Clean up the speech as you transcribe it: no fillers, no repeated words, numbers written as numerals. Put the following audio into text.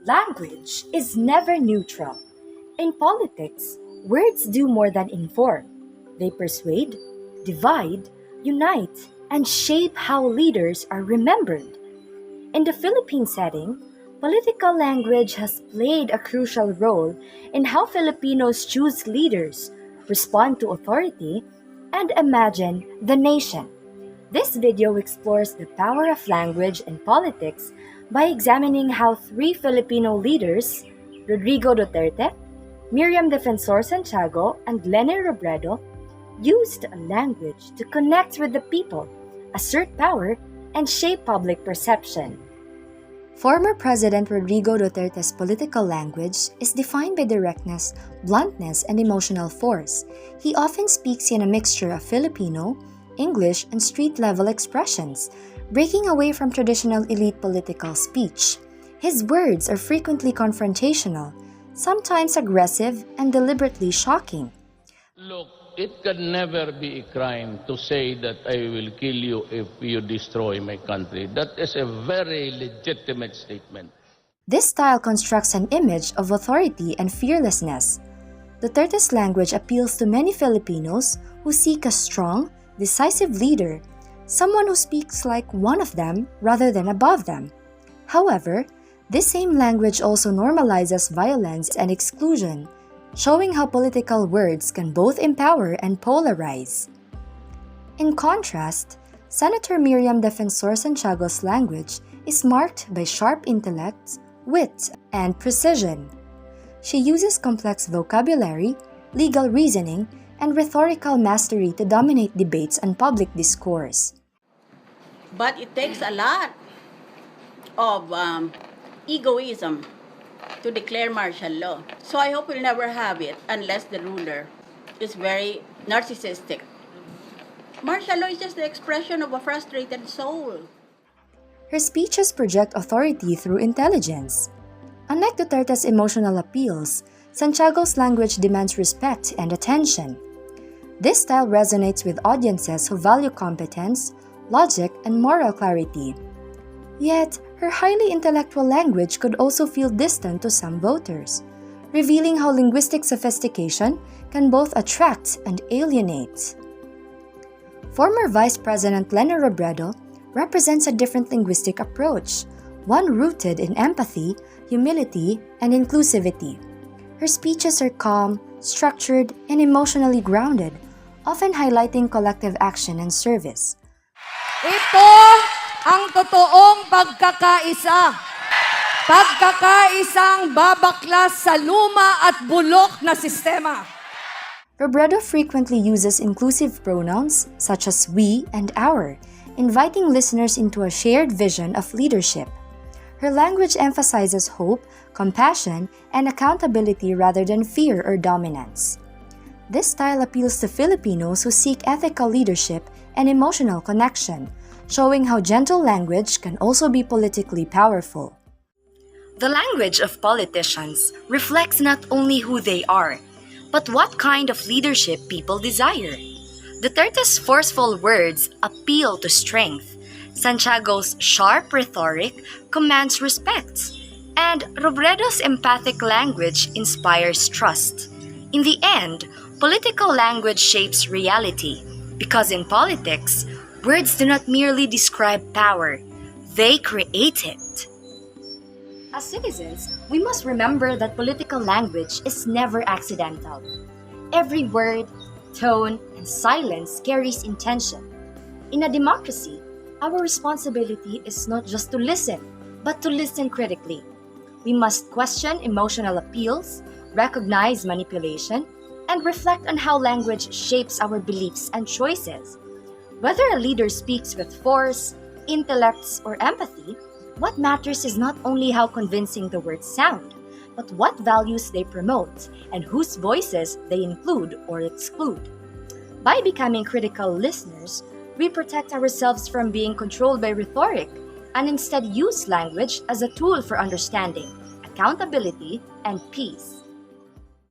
Language is never neutral. In politics, words do more than inform. They persuade, divide, unite, and shape how leaders are remembered. In the Philippine setting, political language has played a crucial role in how Filipinos choose leaders, respond to authority, and imagine the nation. This video explores the power of language in politics by examining how three Filipino leaders, Rodrigo Duterte, Miriam Defensor Santiago, and Lene Robredo, used language to connect with the people, assert power, and shape public perception. Former President Rodrigo Duterte's political language is defined by directness, bluntness, and emotional force. He often speaks in a mixture of Filipino, English, and street-level expressions, breaking away from traditional elite political speech. His words are frequently confrontational, sometimes aggressive, and deliberately shocking. Look, it can never be a crime to say that I will kill you if you destroy my country. That is a very legitimate statement. This style constructs an image of authority and fearlessness. Duterte's language appeals to many Filipinos who seek a strong, decisive leader, someone who speaks like one of them rather than above them. However, this same language also normalizes violence and exclusion, showing how political words can both empower and polarize. In contrast, Senator Miriam Defensor Santiago's language is marked by sharp intellect, wit, and precision. She uses complex vocabulary, legal reasoning, and rhetorical mastery to dominate debates and public discourse. But it takes a lot of egoism to declare martial law. So I hope we'll never have it unless the ruler is very narcissistic. Martial law is just the expression of a frustrated soul. Her speeches project authority through intelligence. Unlike Duterte's emotional appeals, Santiago's language demands respect and attention. This style resonates with audiences who value competence, logic, and moral clarity. Yet, her highly intellectual language could also feel distant to some voters, revealing how linguistic sophistication can both attract and alienate. Former Vice President Lene Robredo represents a different linguistic approach, one rooted in empathy, humility, and inclusivity. Her speeches are calm, structured, and emotionally grounded, often highlighting collective action and service. Ito ang totoong pagkakaisa. Pagkakaisang babaklas sa luma at bulok na sistema. Robredo frequently uses inclusive pronouns such as we and our, inviting listeners into a shared vision of leadership. Her language emphasizes hope, compassion, and accountability rather than fear or dominance. This style appeals to Filipinos who seek ethical leadership and emotional connection, showing how gentle language can also be politically powerful. The language of politicians reflects not only who they are, but what kind of leadership people desire. Duterte's forceful words appeal to strength. Santiago's sharp rhetoric commands respect, and Robredo's empathic language inspires trust. In the end, political language shapes reality, because in politics, words do not merely describe power, they create it. As citizens, we must remember that political language is never accidental. Every word, tone, and silence carries intention. In a democracy, our responsibility is not just to listen, but to listen critically. We must question emotional appeals, recognize manipulation, and reflect on how language shapes our beliefs and choices. Whether a leader speaks with force, intellect, or empathy, what matters is not only how convincing the words sound, but what values they promote and whose voices they include or exclude. By becoming critical listeners, we protect ourselves from being controlled by rhetoric and instead use language as a tool for understanding, accountability, and peace.